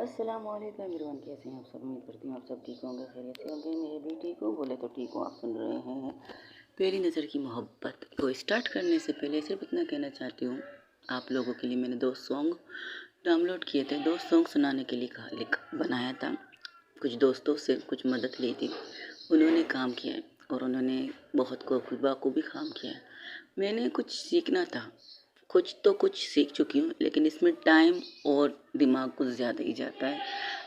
अस्सलामुअलैकुम एवरीवन, कैसे हैं आप सब। उम्मीद करती हूँ आप सब ठीक होंगे, खैरियत से होंगे। मैं भी ठीक हूँ, बोले तो ठीक हूँ। आप सुन रहे हैं पहली नज़र की मोहब्बत को। स्टार्ट करने से पहले सिर्फ इतना कहना चाहती हूँ आप लोगों के लिए। मैंने 2 सॉन्ग डाउनलोड किए थे, 2 सॉन्ग सुनाने के लिए बनाया था। कुछ दोस्तों से कुछ मदद ली थी, उन्होंने काम किया है और उन्होंने बहुत बाखूबी काम किया है। मैंने कुछ सीखना था, कुछ सीख चुकी हूँ, लेकिन इसमें टाइम और दिमाग कुछ ज़्यादा ही जाता है।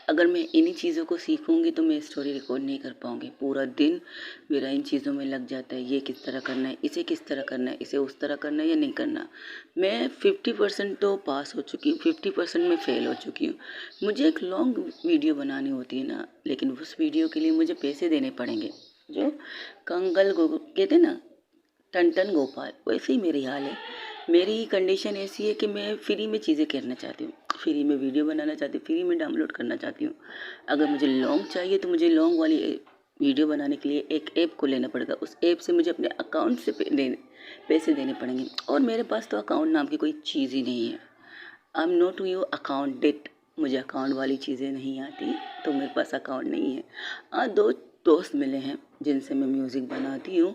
अगर मैं इन्हीं चीज़ों को सीखूँगी तो मैं स्टोरी रिकॉर्ड नहीं कर पाऊँगी। पूरा दिन मेरा इन चीज़ों में लग जाता है, ये किस तरह करना है, इसे किस तरह करना है, इसे उस तरह करना है या नहीं करना। मैं 50% तो पास हो चुकी हूँ, 50% में फ़ेल हो चुकी हूँ। मुझे एक लॉन्ग वीडियो बनानी होती है ना, लेकिन उस वीडियो के लिए मुझे पैसे देने पड़ेंगे। जो कंगल कहते ना, टन गोपाल, वैसे ही मेरी हाल है। मेरी कंडीशन ऐसी है कि मैं फ्री में चीज़ें करना चाहती हूँ, फ्री में वीडियो बनाना चाहती हूँ, फ्री में डाउनलोड करना चाहती हूँ। अगर मुझे लॉन्ग चाहिए तो मुझे लॉन्ग वाली वीडियो बनाने के लिए एक ऐप को लेना पड़ेगा। उस ऐप से मुझे अपने अकाउंट से पैसे देने पड़ेंगे, और मेरे पास तो अकाउंट नाम की कोई चीज़ ही नहीं है। I am not you accounted. मुझे अकाउंट वाली चीज़ें नहीं आती, तो मेरे पास अकाउंट नहीं है। हाँ, 2 दोस्त मिले हैं जिनसे मैं म्यूज़िक बनाती हूँ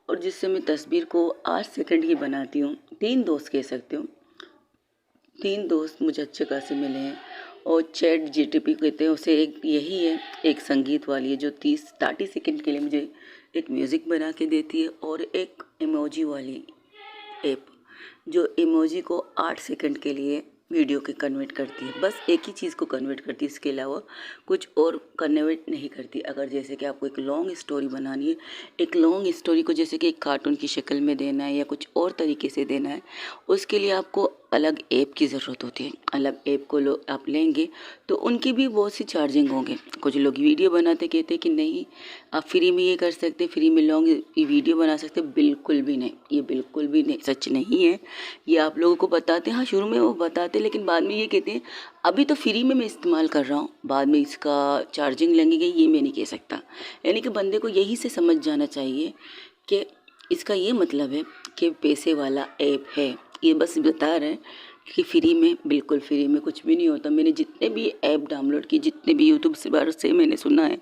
और जिससे मैं तस्वीर को 8 सेकंड की बनाती हूँ। 3 दोस्त कह सकते हो, 3 दोस्त मुझे अच्छे खासे मिले हैं। और चैट जीटीपी कहते हैं उसे, एक यही है, एक संगीत वाली है जो 30 सेकंड के लिए मुझे एक म्यूज़िक बना के देती है, और एक इमोजी वाली ऐप जो इमोजी को 8 सेकंड के लिए वीडियो के कन्वर्ट करती है। बस एक ही चीज़ को कन्वर्ट करती है, इसके अलावा कुछ और कन्वर्ट नहीं करती। अगर जैसे कि आपको एक लॉन्ग स्टोरी बनानी है, एक लॉन्ग स्टोरी को जैसे कि एक कार्टून की शक्ल में देना है या कुछ और तरीके से देना है, उसके लिए आपको अलग ऐप की ज़रूरत होती है। अलग ऐप को आप लेंगे तो उनकी भी बहुत सी चार्जिंग होंगे। कुछ लोग वीडियो बनाते कहते हैं कि नहीं, आप फ्री में ये कर सकते, फ्री में लॉन्ग वीडियो बना सकते। बिल्कुल भी नहीं, ये बिल्कुल भी नहीं, सच नहीं है। ये आप लोगों को बताते हैं, हाँ शुरू में वो बताते, लेकिन बाद में ये कहते हैं अभी तो फ्री में मैं इस्तेमाल कर रहा हूँ, बाद में इसका चार्जिंग लगेगी, ये मैं नहीं कह सकता। यानी कि बंदे को यही से समझ जाना चाहिए कि इसका ये मतलब है कि पैसे वाला ऐप है। ये बस बता रहे हैं कि फ्री में, बिल्कुल फ्री में कुछ भी नहीं होता। मैंने जितने भी ऐप डाउनलोड किए, जितने भी यूट्यूब से बार से मैंने सुना है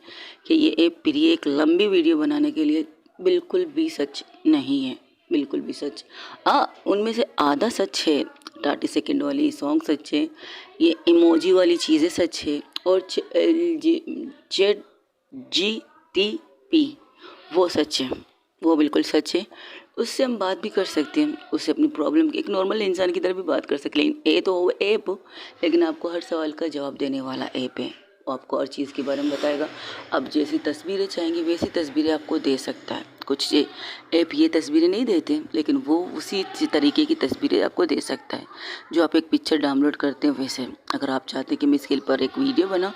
कि ये ऐप फ्री है एक लंबी वीडियो बनाने के लिए, बिल्कुल भी सच नहीं है, बिल्कुल भी सच। उनमें से आधा सच है। 30 सेकंड वाली सॉन्ग सच है, ये इमोजी वाली चीज़ें सच है, और चैट जीटीपी वो सच है, वो बिल्कुल सच है। उससे हम बात भी कर सकते हैं, उससे अपनी प्रॉब्लम की एक नॉर्मल इंसान की तरह भी बात कर सकते हैं। लेकिन ये तो ऐप, लेकिन आपको हर सवाल का जवाब देने वाला ऐप है। वो आपको हर चीज़ के बारे में बताएगा। अब जैसी तस्वीरें चाहेंगे वैसी तस्वीरें आपको दे सकता है। कुछ ऐप ये तस्वीरें नहीं देते, लेकिन वो उसी तरीके की तस्वीरें आपको दे सकता है जो आप एक पिक्चर डाउनलोड करते हैं वैसे। अगर आप चाहते हैं कि मैं इसके पर एक वीडियो बनाऊँ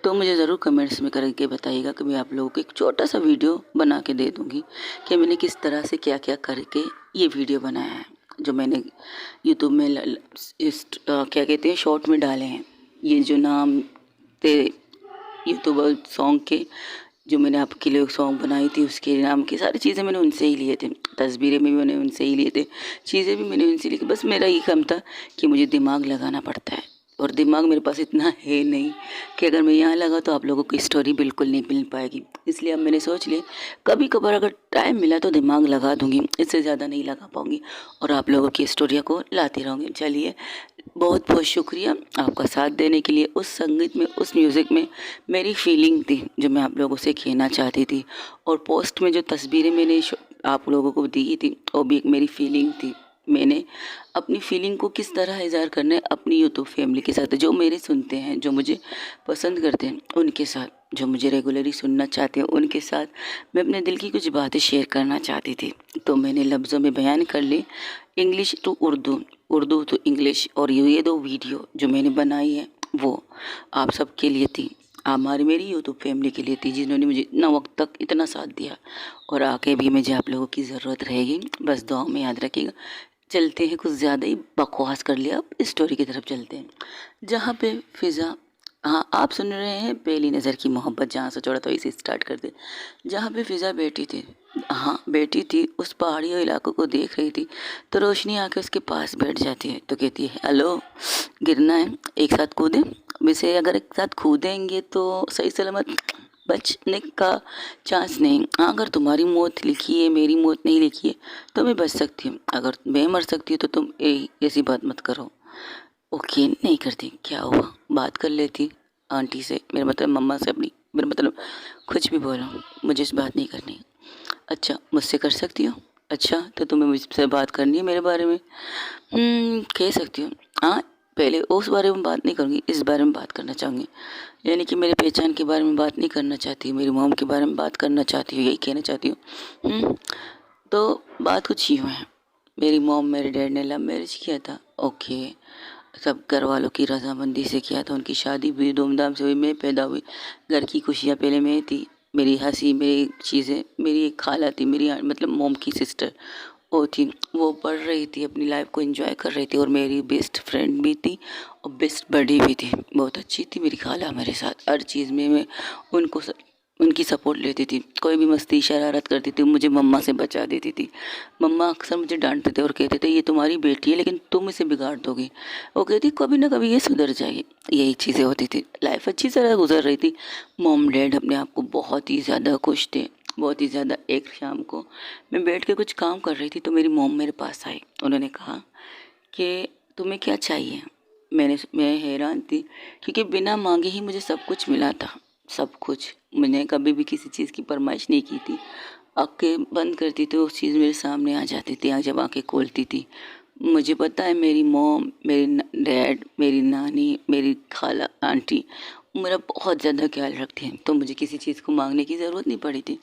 तो मुझे ज़रूर कमेंट्स में करके बताइएगा कि मैं आप लोगों को एक छोटा सा वीडियो बना के दे दूँगी कि मैंने किस तरह से क्या क्या करके ये वीडियो बनाया है, जो मैंने यूट्यूब में क्या कहते हैं शॉर्ट में डाले हैं। ये जो नाम थे यूट्यूबर सॉन्ग के, जो मैंने आपके लिए सॉन्ग बनाई थी, उसके नाम की सारी चीज़ें मैंने उनसे ही लिए थे। तस्वीरें भी मैंने उनसे ही लिए थे, चीज़ें भी मैंने उनसे ली। बस मेरा ये काम था कि मुझे दिमाग लगाना पड़ता है, और दिमाग मेरे पास इतना है नहीं कि अगर मैं यहाँ लगा तो आप लोगों की स्टोरी बिल्कुल नहीं मिल पाएगी। इसलिए अब मैंने सोच लिया कभी कभार अगर टाइम मिला तो दिमाग लगा दूँगी, इससे ज़्यादा नहीं लगा पाऊँगी, और आप लोगों की स्टोरियों को लाती रहूँगी। चलिए, बहुत बहुत शुक्रिया आपका साथ देने के लिए। उस संगीत में, उस म्यूज़िक में मेरी फीलिंग थी जो मैं आप लोगों से कहना चाहती थी, और पोस्ट में जो तस्वीरें मैंने आप लोगों को दी थी वो भी एक मेरी फीलिंग थी। मैंने अपनी फीलिंग को किस तरह इज़हार करना है अपनी यूट्यूब फैमिली के साथ, जो मेरे सुनते हैं, जो मुझे पसंद करते हैं उनके साथ, जो मुझे रेगुलरली सुनना चाहते हैं उनके साथ मैं अपने दिल की कुछ बातें शेयर करना चाहती थी। तो मैंने लफ्ज़ों में बयान कर ली, English to Urdu, Urdu to English. और ये 2 वीडियो जो मैंने बनाई है वो आप सबके लिए थी, हमारी मेरी यूट्यूब फैमिली के लिए थी, जिन्होंने मुझे इतना वक्त तक इतना साथ दिया, और आगे भी मुझे आप लोगों की ज़रूरत रहेगी। बस दुआ में याद रखिएगा। चलते हैं, कुछ ज़्यादा ही बकवास कर लिया, अब स्टोरी की तरफ चलते हैं। जहाँ पे फ़िज़ा, हाँ आप सुन रहे हैं पहली नज़र की मोहब्बत, जहाँ से चढ़ा था इसे स्टार्ट करते। जहाँ पे फ़िज़ा बैठी थी, हाँ बेटी थी, उस पहाड़ी इलाकों को देख रही थी, तो रोशनी आके उसके पास बैठ जाती है, तो कहती है हेलो, गिरना है, एक साथ कूदें। वैसे अगर एक साथ कूदेंगे तो सही सलामत बचने का चांस नहीं। हाँ, अगर तुम्हारी मौत लिखी है, मेरी मौत नहीं लिखी है, तो मैं बच सकती हूँ, अगर मैं मर सकती हूँ तो तुम ऐसी बात मत करो। ओके, नहीं करती, क्या हुआ, बात कर लेती आंटी से, मेरा मतलब मम्मा से अपनी, मेरा मतलब कुछ भी बोलो, मुझे इस बात नहीं करनी। अच्छा, मुझसे कर सकती हो? अच्छा, तो तुम्हें मुझसे बात करनी है मेरे बारे में? कह सकती हो। हाँ, पहले उस बारे में बात नहीं करूँगी, इस बारे में बात करना चाहूँगी। यानी कि मेरे पहचान के बारे में बात नहीं करना चाहती, मेरी मॉम के बारे में बात करना चाहती हूँ, यही कहना चाहती हूँ। तो बात कुछ यूँ है, मेरी मॉम मेरे डैड ने लव मैरिज किया था। ओके, सब घर वालों की रजामंदी से किया था, उनकी शादी भी धूमधाम से हुई, मैं पैदा हुई, घर की खुशियाँ पहले मैं थी, मेरी हंसी, मेरी चीज़ें, मेरी एक खाला थी, मेरी मतलब मॉम की सिस्टर वो थी, वो पढ़ रही थी, अपनी लाइफ को एंजॉय कर रही थी, और मेरी बेस्ट फ्रेंड भी थी और बेस्ट बडी भी थी, बहुत अच्छी थी मेरी खाला मेरे साथ, हर चीज़ में मैं उनको उनकी सपोर्ट लेती थी, कोई भी मस्ती शरारत करती थी मुझे मम्मा से बचा देती थी। मम्मा अक्सर मुझे डांटते थे और कहते थे ये तुम्हारी बेटी है लेकिन तुम इसे बिगाड़ दोगी, वो कहती कभी ना कभी ये सुधर जाएगी, यही चीज़ें होती थी, लाइफ अच्छी तरह गुजर रही थी। मॉम डैड अपने आप को बहुत ही ज़्यादा खुश थे, बहुत ही ज़्यादा। एक शाम को मैं बैठ के कुछ काम कर रही थी तो मेरी मॉम मेरे पास आई, उन्होंने कहा कि तुम्हें क्या चाहिए? मैं हैरान थी क्योंकि बिना मांगे ही मुझे सब कुछ मिला था, सब कुछ, मैंने कभी भी किसी चीज़ की फरमाइश नहीं की थी। आँखें बंद करती थी, उस चीज़ मेरे सामने आ जाती थी, जब आँखें खोलती थी मुझे पता है मेरी मॉम, मेरी डैड, मेरी नानी, मेरी खाला आंटी मेरा बहुत ज़्यादा ख्याल रखती हैं, तो मुझे किसी चीज़ को मांगने की ज़रूरत नहीं पड़ी थी।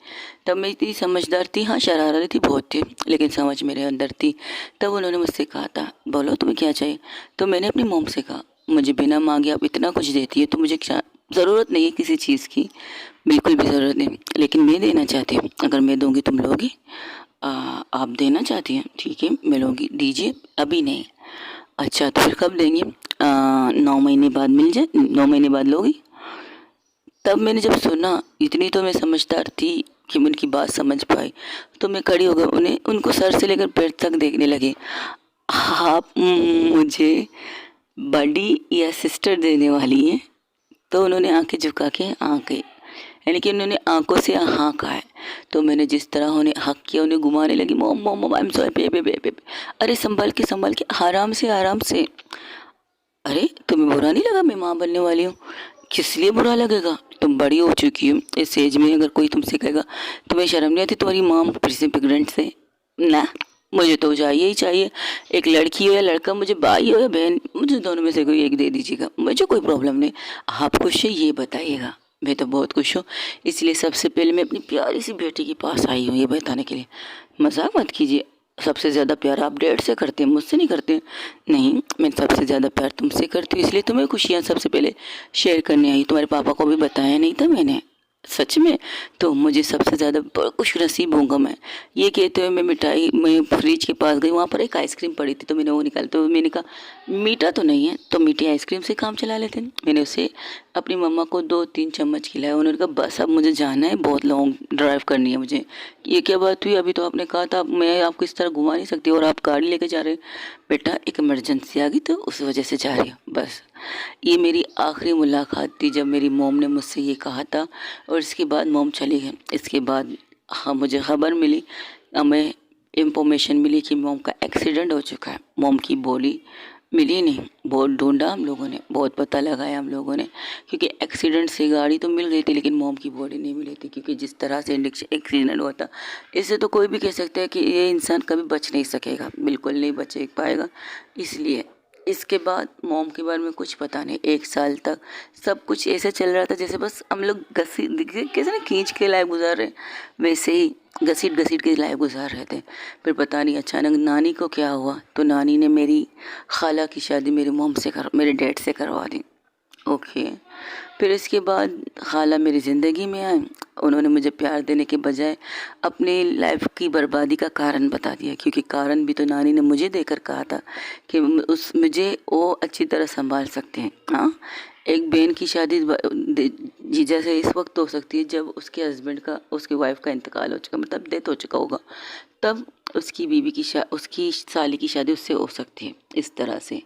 तब मैं इतनी समझदार थी, हाँ शरारत थी बहुत थी, लेकिन समझ मेरे अंदर थी। तब उन्होंने मुझसे कहा था बोलो तुम्हें क्या चाहिए, तो मैंने अपनी मॉम से कहा मुझे बिना मांगे आप इतना कुछ देती है तो मुझे क्या ज़रूरत नहीं है किसी चीज़ की, बिल्कुल भी ज़रूरत नहीं, लेकिन मैं देना चाहती हूँ, अगर मैं दूँगी तुम लोगी? आप देना चाहती हैं, ठीक है मैं लूँगी, दीजिए, अभी नहीं। अच्छा, तो फिर कब देंगे? 9 महीने बाद मिल जाए, 9 महीने बाद लोगी? तब मैंने जब सुना, इतनी तो मैं समझदार थी कि मैं उनकी बात समझ पाई, तो मैं खड़ी हो गई, उन्हें उनको सर से लेकर पैर तक देखने लगी। आप मुझे बड़ी या सिस्टर देने वाली हैं? तो उन्होंने आंखें झुका के हाँ कही, यानी कि उन्होंने आंखों से हाँ कहा है। तो मैंने जिस तरह उन्हें हक किया, उन्हें घुमाने लगी, मोम मोम मोम, आई एम सॉरी, बे। अरे संभल के, आराम से आराम से। अरे तुम्हें बुरा नहीं लगा मैं माँ बनने वाली हूँ? किस लिए बुरा लगेगा, तुम बड़ी हो चुकी हो, इस एज में अगर कोई तुमसे कहेगा तुम्हें शर्म नहीं आती तुम्हारी माँ फिर से प्रेग्नेंट से? ना, मुझे तो चाहिए ही चाहिए, एक लड़की हो या लड़का, मुझे भाई हो या बहन, मुझे दोनों में से कोई एक दे दीजिएगा, मुझे कोई प्रॉब्लम नहीं। आप खुश है ये बताइएगा? मैं तो बहुत खुश हूँ, इसलिए सबसे पहले मैं अपनी प्यारी सी बेटी के पास आई हूँ ये बताने के लिए। मजाक मत कीजिए, सबसे ज़्यादा प्यार आप डैड से करते हैं, मुझसे नहीं करते? नहीं, मैं सबसे ज़्यादा प्यार तुमसे करती हूँ, इसलिए तुम्हें खुशियाँ सबसे पहले शेयर करने आई। तुम्हारे पापा को भी बताया नहीं था मैंने, सच में, तो मुझे सबसे ज़्यादा खुश नसीब होऊंगा मैं। ये कहते हुए मैं फ्रिज के पास गई, वहाँ पर एक आइसक्रीम पड़ी थी तो मैंने वो निकाली, तो मैंने कहा मीठा तो नहीं है, तो मीठी आइसक्रीम से काम चला लेते हैं। मैंने उसे अपनी मम्मा को 2-3 चम्मच खिलाया, उन्होंने कहा बस अब मुझे जाना है, बहुत लॉन्ग ड्राइव करनी है मुझे। ये क्या बात हुई, अभी तो आपने कहा था मैं आपको इस तरह घुमा नहीं सकती और आप गाड़ी लेके जा रहे? बेटा एक इमरजेंसी आ गई तो उस वजह से जा रही हूँ बस। ये मेरी आखिरी मुलाकात थी जब मेरी मोम ने मुझसे ये कहा था, और इसके बाद मोम चली गई। इसके बाद हाँ मुझे खबर मिली, हमें इंफॉर्मेशन मिली कि मोम का एक्सीडेंट हो चुका है। मोम की बॉडी मिली नहीं, बहुत ढूंढा हम लोगों ने, बहुत पता लगाया हम लोगों ने, क्योंकि एक्सीडेंट से गाड़ी तो मिल गई थी लेकिन मोम की बॉडी नहीं मिली थी, क्योंकि जिस तरह से एक्सीडेंट हुआ था इससे तो कोई भी कह सकता है कि ये इंसान कभी बच नहीं सकेगा, बिल्कुल नहीं बच पाएगा। इसलिए इसके बाद मॉम के बारे में कुछ पता नहीं, 1 साल तक सब कुछ ऐसे चल रहा था जैसे बस हम लोग कैसे ना खींच के लाइफ गुजार रहे, वैसे ही घसीट के लाइफ गुजार रहे थे। फिर पता नहीं अचानक नानी को क्या हुआ, तो नानी ने मेरी खाला की शादी मेरे डैड से करवा दी। ओके, फिर इसके बाद खाला मेरी ज़िंदगी में आए, उन्होंने मुझे प्यार देने के बजाय अपनी लाइफ की बर्बादी का कारण बता दिया, क्योंकि कारण भी तो नानी ने मुझे देकर कहा था कि मुझे वो अच्छी तरह संभाल सकते हैं। हाँ, एक बहन की शादी जीजा से इस वक्त हो सकती है जब उसके हस्बैंड का, उसकी वाइफ का इंतकाल हो चुका, मतलब डेथ हो चुका होगा, तब उसकी बीवी की उसकी साली की शादी उससे हो सकती है इस तरह से।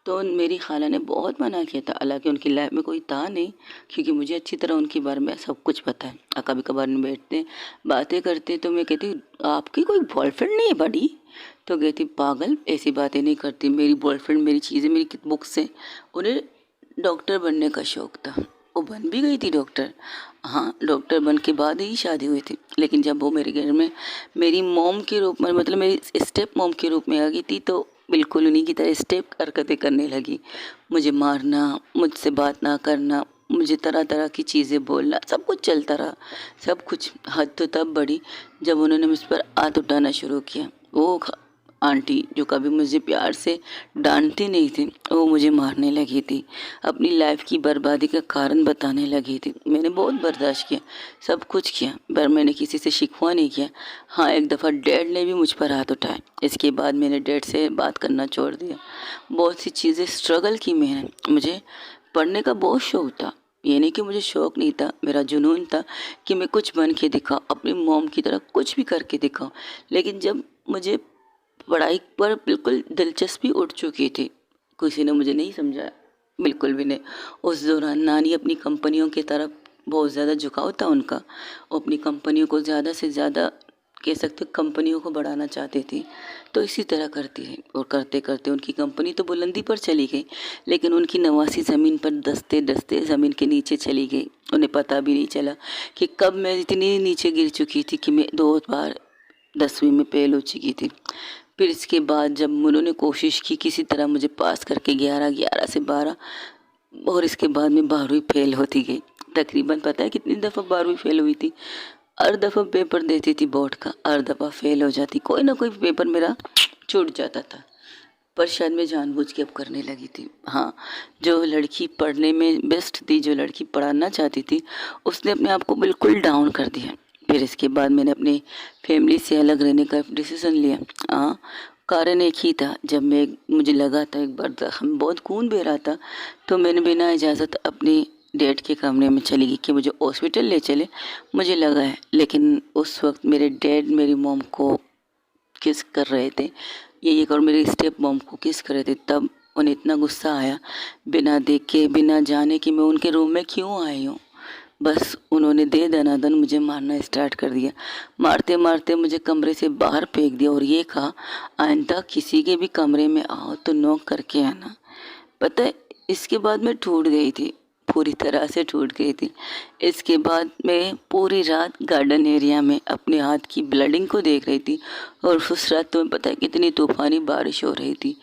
तो मेरी खाला ने बहुत मना किया था, हालांकि उनकी लाइफ में कोई था नहीं, क्योंकि मुझे अच्छी तरह उनके बारे में सब कुछ पता है। कभी कभार में बैठते बातें करते तो मैं कहती, आपकी कोई बॉयफ्रेंड नहीं है बड़ी? तो कहती, पागल, ऐसी बातें नहीं करती, मेरी बॉयफ्रेंड मेरी चीज़ें मेरी बुक्स हैं। उन्हें डॉक्टर बनने का शौक़ था, वो बन भी गई थी डॉक्टर। हाँ, डॉक्टर बन के बाद ही शादी हुई थी, लेकिन जब वो मेरे घर में मेरी मॉम के रूप में, मतलब मेरी स्टेप मॉम के रूप में आ गई थी, तो बिल्कुल उन्हीं की तरह स्टेप हरकतें करने लगी। मुझे मारना, मुझसे बात ना करना, मुझे तरह तरह की चीज़ें बोलना, सब कुछ चलता रहा। सब कुछ हद तो तब बढ़ी जब उन्होंने मुझ पर हाथ उठाना शुरू किया। वो आंटी जो कभी मुझे प्यार से डांटती नहीं थी, वो मुझे मारने लगी थी, अपनी लाइफ की बर्बादी का कारण बताने लगी थी। मैंने बहुत बर्दाश्त किया, सब कुछ किया, पर मैंने किसी से शिकवा नहीं किया। हाँ, एक दफ़ा डैड ने भी मुझ पर हाथ उठाए, इसके बाद मैंने डैड से बात करना छोड़ दिया। बहुत सी चीज़ें स्ट्रगल की मैंने। मुझे पढ़ने का बहुत शौक़ था, ये नहीं कि मुझे शौक़ नहीं था, मेरा जुनून था कि मैं कुछ बन के दिखाऊँ, अपनी मॉम की तरह कुछ भी करके दिखाऊँ। लेकिन जब मुझे पढ़ाई पर बिल्कुल दिलचस्पी उठ चुकी थी, किसी ने मुझे नहीं समझाया, बिल्कुल भी नहीं। उस दौरान नानी अपनी कंपनियों की तरफ बहुत ज़्यादा झुकाव था उनका, वो अपनी कंपनियों को ज़्यादा से ज़्यादा, कह सकते कंपनियों को बढ़ाना चाहती थी। तो इसी तरह करती है, और करते करते उनकी कंपनी तो बुलंदी पर चली गई, लेकिन उनकी नवासी ज़मीन पर दस्ते दस्ते ज़मीन के नीचे चली गई। उन्हें पता भी नहीं चला कि कब मैं इतनी नीचे गिर चुकी थी कि मैं 2 बार 10वीं में फेल हो चुकी थी। फिर इसके बाद जब उन्होंने कोशिश की किसी तरह मुझे पास करके 11 से 12, और इसके बाद मैं 12वीं फेल होती गई। तकरीबन पता है कितनी दफ़ा 12वीं फेल हुई थी? हर दफ़ा पेपर देती थी बोर्ड का, हर दफ़ा फेल हो जाती, कोई ना कोई पेपर मेरा छूट जाता था। पर शायद मैं जानबूझ के अब करने लगी थी। हाँ, जो लड़की पढ़ने में बेस्ट थी, जो लड़की पढ़ाना चाहती थी, उसने अपने आप को बिल्कुल डाउन कर दिया। फिर इसके बाद मैंने अपनी फैमिली से अलग रहने का डिसीज़न लिया। हाँ, कारण एक ही था, जब मुझे लगा था एक बार हम बहुत खून बह रहा था, तो मैंने बिना इजाज़त अपनी डैड के कमरे में चली गई कि मुझे हॉस्पिटल ले चले, मुझे लगा है। लेकिन उस वक्त मेरे डैड मेरी मॉम को किस कर रहे थे, ये और मेरी स्टेप मॉम को किस कर रहे थे, तब उन्हें इतना गुस्सा आया, बिना देखे बिना जाने कि मैं उनके रूम में क्यों आई हूँ, बस उन्होंने दे दनादन मुझे मारना स्टार्ट कर दिया। मारते मारते मुझे कमरे से बाहर फेंक दिया और ये कहा, आइंदा किसी के भी कमरे में आओ तो नॉक करके आना। पता है, इसके बाद मैं टूट गई थी, पूरी तरह से टूट गई थी। इसके बाद मैं पूरी रात गार्डन एरिया में अपने हाथ की ब्लीडिंग को देख रही थी, और उस रात तुम्हें पता है कितनी तूफ़ानी बारिश हो रही थी,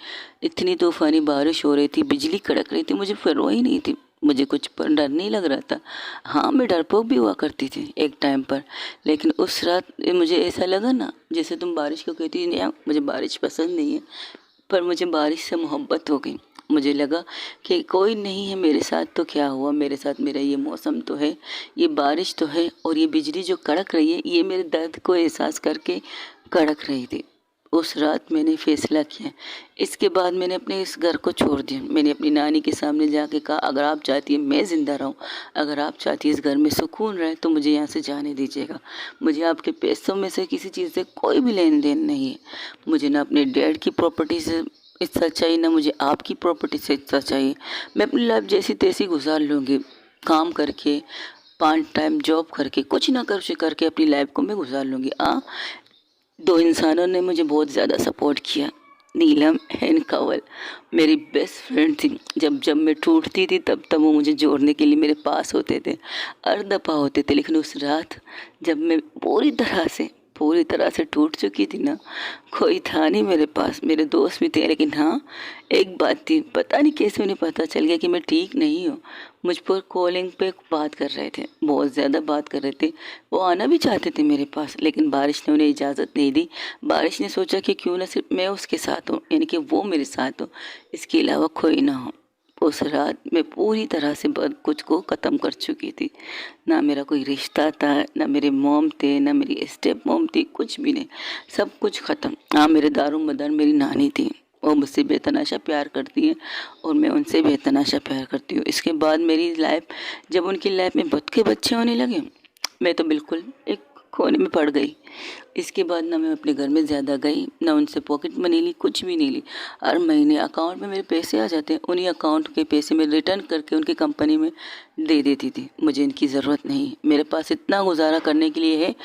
इतनी तूफ़ानी बारिश हो रही थी, बिजली कड़क रही थी, मुझे परवाह ही नहीं थी, मुझे कुछ पर डर नहीं लग रहा था। हाँ, मैं डरपोक भी हुआ करती थी एक टाइम पर, लेकिन उस रात मुझे ऐसा लगा ना, जैसे तुम बारिश को कहती नहीं, मुझे बारिश पसंद नहीं है, पर मुझे बारिश से मोहब्बत हो गई। मुझे लगा कि कोई नहीं है मेरे साथ तो क्या हुआ, मेरे साथ मेरा ये मौसम तो है, ये बारिश तो है, और ये बिजली जो कड़क रही है, ये मेरे दर्द को एहसास करके कड़क रही थी। उस रात मैंने फ़ैसला किया, इसके बाद मैंने अपने इस घर को छोड़ दिया। मैंने अपनी नानी के सामने जाके कहा, अगर आप चाहती हैं मैं ज़िंदा रहूं, अगर आप चाहती हैं इस घर में सुकून रहे, तो मुझे यहाँ से जाने दीजिएगा। मुझे आपके पैसों में से किसी चीज़ से कोई भी लेन देन नहीं है। मुझे ना अपने डैड की प्रॉपर्टी से हिस्सा चाहिए, ना मुझे आपकी प्रॉपर्टी से हिस्सा चाहिए। मैं अपनी लाइफ जैसी तैसी गुजार लूँगी, काम करके, 5 टाइम जॉब करके, कुछ ना कुछ करके अपनी लाइफ को मैं गुजार लूँगी। 2 इंसानों ने मुझे बहुत ज़्यादा सपोर्ट किया, नीलम एंड कंवल, मेरी बेस्ट फ्रेंड थी। जब जब मैं टूटती थी तब तब वो मुझे जोड़ने के लिए मेरे पास होते थे, हर दफ़ा होते थे। लेकिन उस रात जब मैं पूरी तरह से टूट चुकी थी ना, कोई था नहीं मेरे पास, मेरे दोस्त भी थे, लेकिन हाँ, एक बात थी, पता नहीं कैसे उन्हें पता चल गया कि मैं ठीक नहीं हूँ। मुझ पर कॉलिंग पे बात कर रहे थे, बहुत ज़्यादा बात कर रहे थे। वो आना भी चाहते थे मेरे पास, लेकिन बारिश ने उन्हें इजाज़त नहीं दी। बारिश ने सोचा कि क्यों ना सिर्फ मैं उसके साथ हूँ, यानी कि वो मेरे साथ हो, इसके अलावा कोई ना हो। उस रात मैं पूरी तरह से बहुत कुछ को ख़त्म कर चुकी थी। ना मेरा कोई रिश्ता था, ना मेरे मॉम थे, ना मेरी स्टेप मॉम थी, कुछ भी नहीं, सब कुछ ख़त्म। हाँ, मेरे दारोमदार मेरी नानी थी, वो मुझसे बेतहाशा प्यार करती हैं और मैं उनसे बेतहाशा प्यार करती हूँ। इसके बाद मेरी लाइफ, जब उनकी लाइफ में बद के बच्चे होने लगे, मैं तो बिल्कुल एक कोने में पड़ गई। इसके बाद ना मैं अपने घर में ज़्यादा गई, ना उनसे पॉकेट मनी ली, कुछ भी नहीं ली। हर महीने अकाउंट में मेरे पैसे आ जाते हैं, उन्हीं अकाउंट के पैसे मैं रिटर्न करके उनकी कंपनी में दे देती थी। मुझे इनकी ज़रूरत नहीं है, मेरे पास इतना गुजारा करने के लिए है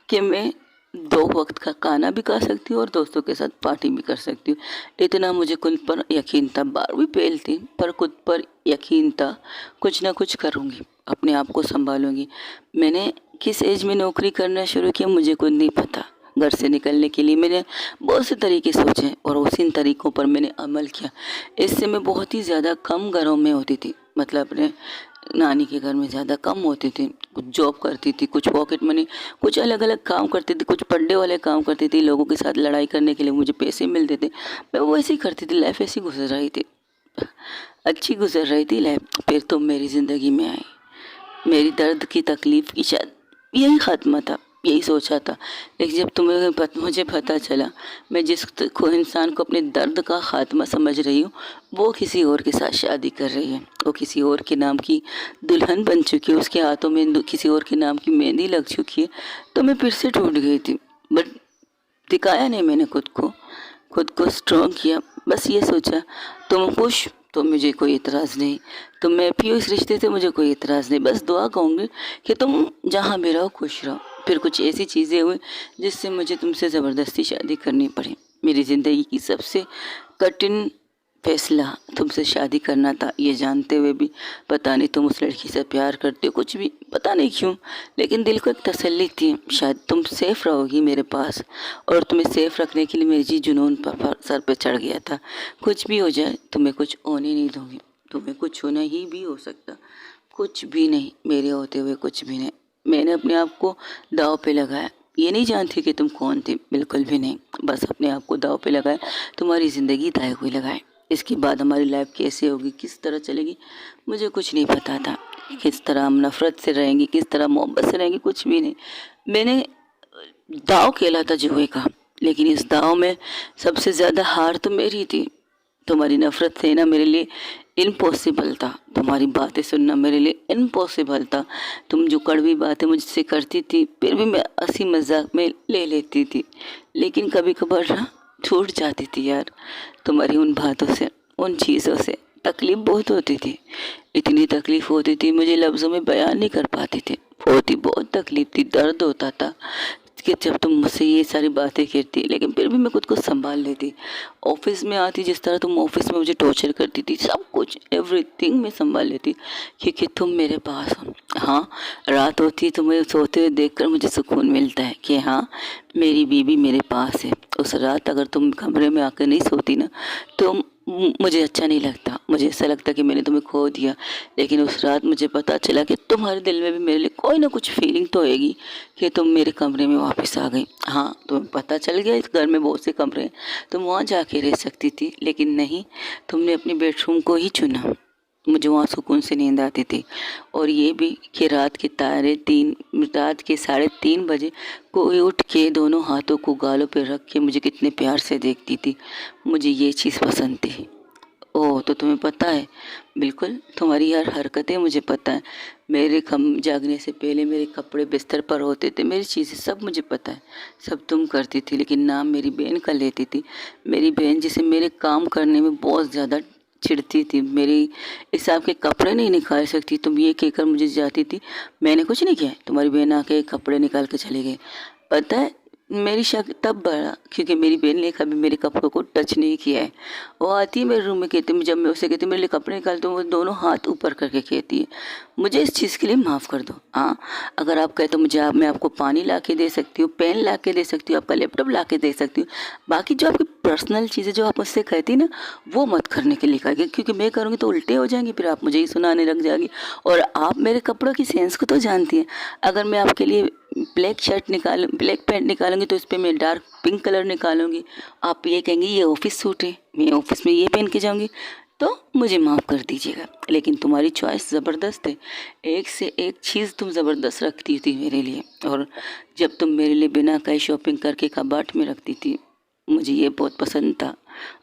कि मैं 2 वक्त का खाना भी खा सकती हूँ और दोस्तों के साथ पार्टी भी कर सकती हूँ। इतना मुझे खुद पर यकीन था। 12वीं फेल थी पर खुद पर यकीन था, कुछ ना कुछ करूँगी, अपने आप को संभालूंगी। मैंने किस एज में नौकरी करना शुरू किया मुझे खुद नहीं पता। घर से निकलने के लिए मैंने बहुत से तरीके सोचे और उसी तरीक़ों पर मैंने अमल किया। इससे मैं बहुत ही ज़्यादा कम घरों में होती थी, मतलब अपने नानी के घर में ज़्यादा कम होती थी। कुछ जॉब करती थी, कुछ पॉकेट मनी, कुछ अलग अलग काम करती थी, कुछ पढ़ने वाले काम करती थी। लोगों के साथ लड़ाई करने के लिए मुझे पैसे मिलते थे, मैं वो ऐसे ही करती थी। लाइफ ऐसी गुजर रही थी, अच्छी गुजर रही थी लाइफ। फिर तुम मेरी ज़िंदगी में आई, मेरी दर्द की तकलीफ़ की शायद यही ख़त्म था, यही सोचा था। लेकिन जब मुझे पता चला मैं जिस को इंसान को अपने दर्द का ख़ात्मा समझ रही हूँ, वो किसी और के साथ शादी कर रही है, वो किसी और के नाम की दुल्हन बन चुकी है, उसके हाथों में किसी और के नाम की मेहंदी लग चुकी है, तो मैं फिर से टूट गई थी। बट दिखाया नहीं मैंने खुद को स्ट्रॉन्ग किया। बस ये सोचा तुम खुश तो मुझे कोई इतराज़ नहीं, तुम मैं भी हो इस रिश्ते से, मुझे कोई इतराज़ नहीं। बस दुआ कहूँगी कि तुम जहाँ भी रहो खुश रहो। फिर कुछ ऐसी चीज़ें हुई जिससे मुझे तुमसे ज़बरदस्ती शादी करनी पड़ी। मेरी ज़िंदगी की सबसे कठिन फैसला तुमसे शादी करना था, ये जानते हुए भी। पता नहीं तुम उस लड़की से प्यार करते हो, कुछ भी पता नहीं क्यों, लेकिन दिल को एक तसल्ली थी, शायद तुम सेफ़ रहोगी मेरे पास। और तुम्हें सेफ़ रखने के लिए मेरी जी जुनून पर सर पे चढ़ गया था। कुछ भी हो जाए तुम्हें कुछ होने नहीं दूँगी, तुम्हें कुछ होना ही भी हो सकता, कुछ भी नहीं, मेरे होते हुए कुछ भी नहीं। मैंने अपने आप को दाँव पे लगाया, ये नहीं जानती कि तुम कौन थे, बिल्कुल भी नहीं। बस अपने आप को दाँव पे लगाया, तुम्हारी ज़िंदगी दाएँ हुई लगाए। इसके बाद हमारी लाइफ कैसे होगी, किस तरह चलेगी, मुझे कुछ नहीं पता था। किस तरह हम नफ़रत से रहेंगे, किस तरह मोहब्बत से रहेंगे, कुछ भी नहीं। मैंने दाँव खेला था जुए का, लेकिन इस दाँव में सबसे ज़्यादा हार तो मेरी थी। तुम्हारी नफ़रत सहना मेरे लिए इम्पॉसिबल था, तुम्हारी बातें सुनना मेरे लिए इम्पॉसिबल था। तुम जो कड़वी बातें मुझसे करती थी, फिर भी मैं हंसी मजाक में ले लेती थी, लेकिन कभी कभार ना छूट जाती थी यार। तुम्हारी उन बातों से, उन चीज़ों से तकलीफ़ बहुत होती थी, इतनी तकलीफ़ होती थी मुझे लफ्ज़ों में बयान नहीं कर पाती थी। बहुत तकलीफ़ थी, दर्द होता था कि जब तुम मुझसे ये सारी बातें करती, लेकिन फिर भी मैं खुद को संभाल लेती। ऑफिस में आती, जिस तरह तुम ऑफिस में मुझे टॉर्चर करती थी, सब कुछ एवरीथिंग मैं संभाल लेती, क्योंकि तुम मेरे पास हो। हाँ, रात होती तुम्हें सोते हुए देखकर मुझे सुकून मिलता है कि हाँ मेरी बीवी मेरे पास है। उस रात अगर तुम कमरे में आकर नहीं सोती ना, तो मुझे अच्छा नहीं लगता, मुझे ऐसा लगता कि मैंने तुम्हें खो दिया। लेकिन उस रात मुझे पता चला कि तुम्हारे दिल में भी मेरे लिए कोई ना कुछ फीलिंग तो होगी कि तुम मेरे कमरे में वापस आ गई। हाँ, तुम्हें पता चल गया इस घर में बहुत से कमरे हैं, तुम वहाँ जाके रह सकती थी, लेकिन नहीं, तुमने अपने बेडरूम को ही चुना। मुझे वहाँ सुकून से नींद आती थी। और ये भी कि रात के 3:30 बजे कोई उठ के दोनों हाथों को गालों पे रख के मुझे कितने प्यार से देखती थी, मुझे ये चीज़ पसंद थी। ओह, तो तुम्हें पता है, बिल्कुल तुम्हारी हर हरकतें मुझे पता है। मेरे जागने से पहले मेरे कपड़े बिस्तर पर होते थे, मेरी चीज़ें सब मुझे पता है, सब तुम करती थी। लेकिन नाम मेरी बहन का लेती थी, मेरी बहन जिसे मेरे काम करने में बहुत ज़्यादा चिढ़ती थी। मेरी हिसाब के कपड़े नहीं निकाल सकती, तुम ये कहकर मुझे जाती थी। मैंने कुछ नहीं किया, तुम्हारी बहन आके कपड़े निकाल के चली गई। पता है मेरी शक तब बढ़ा क्योंकि मेरी बहन ने कभी मेरे कपड़ों को टच नहीं किया है। वो आती है मेरे रूम में, कहती, जब मैं उसे कहती मेरे लिए कपड़े निकाल, तो वो दोनों हाथ ऊपर करके कहती है मुझे इस चीज़ के लिए माफ़ कर दो। हाँ, अगर आप कहे तो मैं आपको पानी ला के दे सकती हूँ, पेन ला के दे सकती हूँ, आपका लैपटॉप ला के दे सकती हूँ। बाकी जो आपकी पर्सनल चीज़ें जो आप मुझसे कहती ना, वो मत करने के लिए कहेगी, क्योंकि मैं करूँगी तो उल्टे हो जाएंगी, फिर आप मुझे ही सुनाने लग जाएगी। और आप मेरे कपड़ों की सेंस को तो जानती हैं। अगर मैं आपके लिए ब्लैक पैंट निकालूंगी तो इस पर मैं डार्क पिंक कलर निकालूंगी, आप ये कहेंगी ये ऑफिस सूट है, मैं ऑफिस में ये पहन के जाऊंगी। तो मुझे माफ़ कर दीजिएगा, लेकिन तुम्हारी चॉइस ज़बरदस्त है। एक से एक चीज़ तुम ज़बरदस्त रखती थी मेरे लिए, और जब तुम मेरे लिए बिना कहीं शॉपिंग करके कबाट में रखती थी, मुझे ये बहुत पसंद था,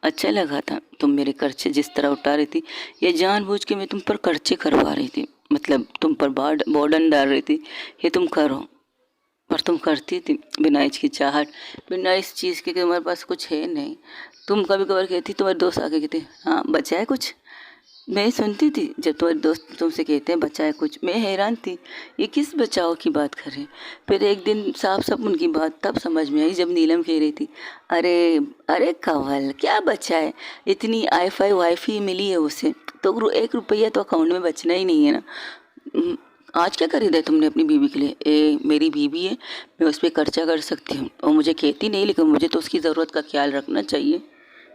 अच्छा लगा था। तुम मेरे खर्चे जिस तरह उठा रही थी, ये जानबूझ के मैं तुम पर खर्चे करवा रही थी, मतलब तुम पर बर्डन डाल रही थी, ये तुम करो। पर तुम करती थी बिना हिचकिचाहट, बिना इस चीज़ के कि तुम्हारे पास कुछ है नहीं। तुम कभी कभार कहती, तुम्हारे दोस्त आके कहते हाँ बचा है कुछ, मैं सुनती थी जब तुम्हारे दोस्त तुमसे कहते हैं बचा है कुछ, मैं हैरान थी ये किस बचाव की बात कर रहे हैं। फिर एक दिन साफ साफ उनकी बात तब समझ में आई जब नीलम कह रही थी, अरे अरे कंवल क्या बचा है, इतनी वाईफाई मिली है उसे, तो 1 रुपया तो अकाउंट में बचना ही नहीं है ना। आज क्या खरीदा है तुमने अपनी बीवी के लिए? मेरी बीवी है, मैं उस पर खर्चा कर सकती हूँ, और मुझे कहती नहीं, लेकिन मुझे तो उसकी ज़रूरत का ख्याल रखना चाहिए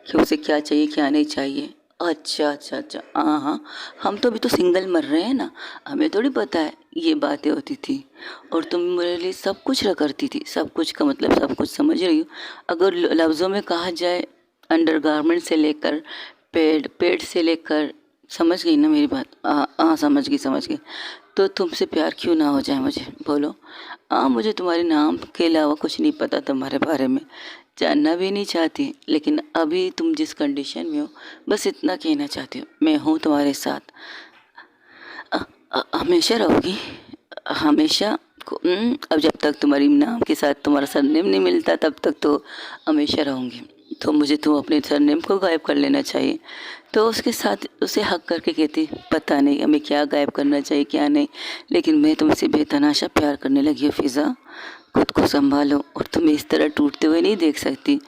कि उसे क्या चाहिए क्या नहीं चाहिए। अच्छा अच्छा अच्छा, हाँ हाँ, हम तो अभी तो सिंगल मर रहे हैं ना, हमें थोड़ी पता है ये बातें होती थी। और तुम मेरे लिए सब कुछ करती थी, सब कुछ का मतलब सब कुछ समझ रही हो। अगर लफ्ज़ों में कहा जाए, अंडरगारमेंट से लेकर पेड़ से लेकर, समझ गई ना मेरी बात? हाँ समझ गई। तो तुमसे प्यार क्यों ना हो जाए मुझे, बोलो। मुझे तुम्हारे नाम के अलावा कुछ नहीं पता, तुम्हारे बारे में जानना भी नहीं चाहती, लेकिन अभी तुम जिस कंडीशन में हो, बस इतना कहना चाहती हूँ, मैं हूँ तुम्हारे साथ। हमेशा रहोगी? हमेशा अब जब तक तुम्हारी नाम के साथ तुम्हारा सरनेम नहीं मिलता तब तक तो हमेशा रहूँगी। तो मुझे तुम अपने सरनेम को गायब कर लेना चाहिए। तो उसके साथ उसे हक करके कहती, पता नहीं हमें क्या गायब करना चाहिए क्या नहीं, लेकिन मैं तुमसे बेतहाशा प्यार करने लगी हूँ फिज़ा। खुद को संभालो, और तुम्हें इस तरह टूटते हुए नहीं देख सकती।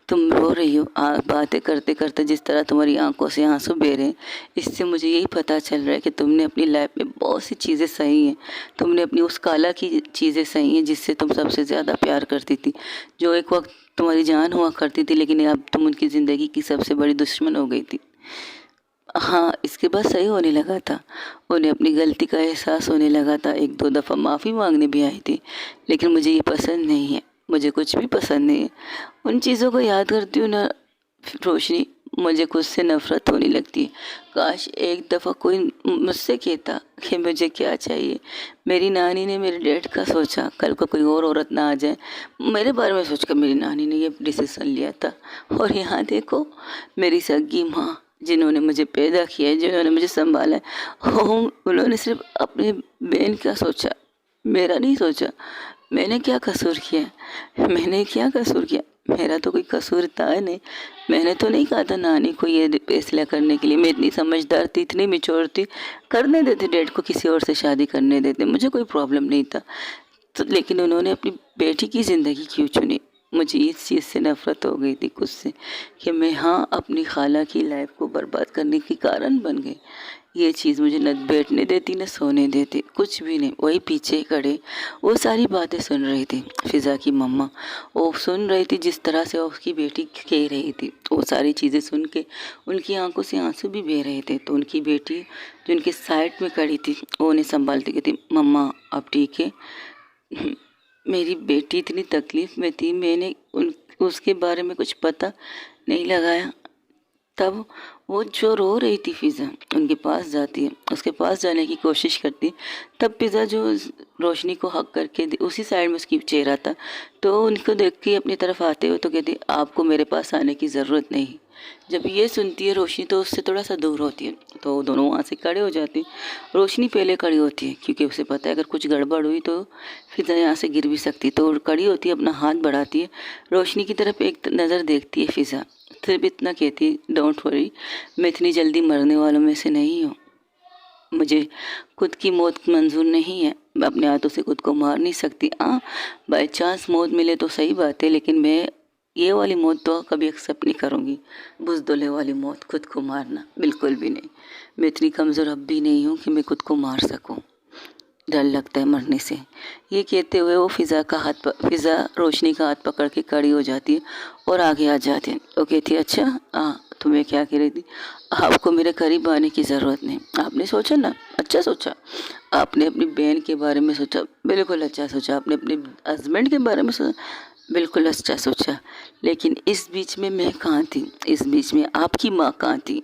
तुम रो रही हो बातें करते करते, जिस तरह तुम्हारी आंखों से आंसू बह रहे हैं, इससे मुझे यही पता चल रहा है कि तुमने अपनी लाइफ में बहुत सी चीज़ें सही हैं। तुमने अपनी उस काला की चीज़ें सही हैं जिससे तुम सबसे ज़्यादा प्यार करती थी, जो एक वक्त तुम्हारी जान हुआ करती थी, लेकिन अब तुम उनकी ज़िंदगी की सबसे बड़ी दुश्मन हो गई थी। हाँ, इसके बाद सही होने लगा था, उन्हें अपनी गलती का एहसास होने लगा था, 1-2 दफ़ा माफ़ी मांगने भी आई थी, लेकिन मुझे ये पसंद नहीं है, मुझे कुछ भी पसंद नहीं है। उन चीज़ों को याद करती हूँ ना रोशनी, मुझे खुद से नफ़रत होने लगती है। काश एक दफ़ा कोई मुझसे कहता कि मुझे क्या चाहिए। मेरी नानी ने मेरे डैड का सोचा, कल को कोई और औरत ना आ जाए मेरे बारे में सोचकर मेरी नानी ने ये डिसीज़न लिया था। और यहाँ देखो, मेरी सगी माँ जिन्होंने मुझे पैदा किया है, जिन्होंने मुझे संभाला है, उन्होंने सिर्फ अपने बहन का सोचा, मेरा नहीं सोचा। मैंने क्या कसूर किया? मैंने क्या कसूर किया? मेरा तो कोई कसूर था नहीं। मैंने तो नहीं कहा था नानी को ये फैसला करने के लिए। मैं इतनी समझदार थी, इतनी मैच्योर थी, करने देते डैड को, किसी और से शादी करने देते, मुझे कोई प्रॉब्लम नहीं था। तो लेकिन उन्होंने अपनी बेटी की ज़िंदगी क्यों चुनी? मुझे इस चीज़ से नफ़रत हो गई थी खुद से कि मैं अपनी खाला की लाइफ को बर्बाद करने के कारण बन गई। ये चीज़ मुझे न बैठने देती न सोने देती, कुछ भी नहीं। वही पीछे खड़े वो सारी बातें सुन रही थी फिज़ा की मम्मा, वो सुन रही थी जिस तरह से उसकी बेटी कह रही थी। वो सारी चीज़ें सुन के उनकी आंखों से आंसू भी बह रहे थे। तो उनकी बेटी जो उनके साइड में खड़ी थी, वो उन्हें संभालती कहती, मम्मा अब ठीक है? मेरी बेटी इतनी तकलीफ़ में थी, मैंने उसके बारे में कुछ पता नहीं लगाया। तब वो जो रो रही थी फिज़ा, उनके पास जाती है, उसके पास जाने की कोशिश करती। तब फिज़ा जो रोशनी को हक करके उसी साइड में उसकी चेहरा था, तो उनको देख के अपनी तरफ आते हुए तो कहती, आपको मेरे पास आने की ज़रूरत नहीं। जब ये सुनती है रोशनी तो उससे थोड़ा सा दूर होती है, तो दोनों वहाँ से खड़े हो जाते हैं। रोशनी पहले खड़ी होती है क्योंकि उसे पता है अगर कुछ गड़बड़ हुई तो फिज़ा यहाँ से गिर भी सकती है, तो खड़ी होती है, अपना हाथ बढ़ाती है, रोशनी की तरफ एक नज़र देखती है फिज़ा, सिर्फ इतना कहती है, डोंट वरी, मैं इतनी जल्दी मरने वालों में से नहीं हूँ। मुझे खुद की मौत मंजूर नहीं है, मैं अपने हाथों से खुद को मार नहीं सकती। बाई चांस मौत मिले तो सही बात है, लेकिन मैं ये वाली मौत तो कभी एक्सेप्ट नहीं करूँगी। बुज़दिल वाली मौत, खुद को मारना, बिल्कुल भी नहीं। मैं इतनी कमज़ोर अब भी नहीं हूँ कि मैं खुद को मार सकूँ, डर लगता है मरने से। ये कहते हुए वो फिज़ा रोशनी का हाथ पकड़ के खड़ी हो जाती है और आगे आ जाती है। वो कहती है, अच्छा तुम्हें क्या कह रही थी? आपको मेरे करीब आने की ज़रूरत नहीं। आपने सोचा ना, अच्छा सोचा। आपने अपनी बहन के बारे में सोचा, बिल्कुल अच्छा सोचा। आपने अपने हस्बैंड के बारे में सोचा, बिल्कुल अच्छा सोचा। लेकिन इस बीच में मैं कहाँ थी, इस बीच में आपकी माँ कहाँ थी,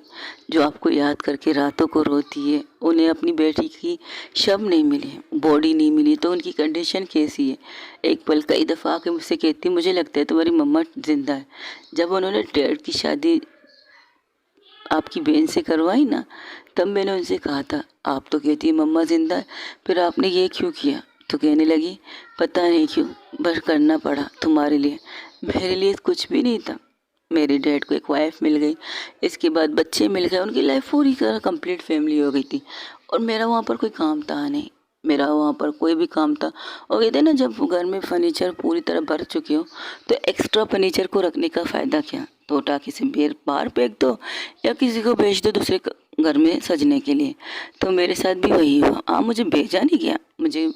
जो आपको याद करके रातों को रोती है। उन्हें अपनी बेटी की शव नहीं मिली, बॉडी नहीं मिली, तो उनकी कंडीशन कैसी है। एक पल कई दफ़ा आके मुझसे कहती, मुझे लगता है तुम्हारी मम्मा जिंदा है। जब उन्होंने डैड की शादी आपकी बहन से करवाई ना, तब मैंने उनसे कहा था, आप तो कहती है मम्मा जिंदा है, फिर आपने ये क्यों किया। तो कहने लगी, पता नहीं क्यों, बस करना पड़ा तुम्हारे लिए, मेरे लिए कुछ भी नहीं था। मेरे डैड को एक वाइफ मिल गई, इसके बाद बच्चे मिल गए, उनकी लाइफ पूरी तरह कंप्लीट फैमिली हो गई थी। और मेरा वहाँ पर कोई काम था नहीं, मेरा वहाँ पर कोई भी काम था। और कहते हैं ना, जब घर में फर्नीचर पूरी तरह भर चुके हो तो एक्स्ट्रा फर्नीचर को रखने का फ़ायदा क्या। तो उठा किसी बाहर फेंक दो या किसी को भेज दो दूसरे घर में सजने के लिए। तो मेरे साथ भी वही हुआ। मुझे भेजा नहीं गया, मुझे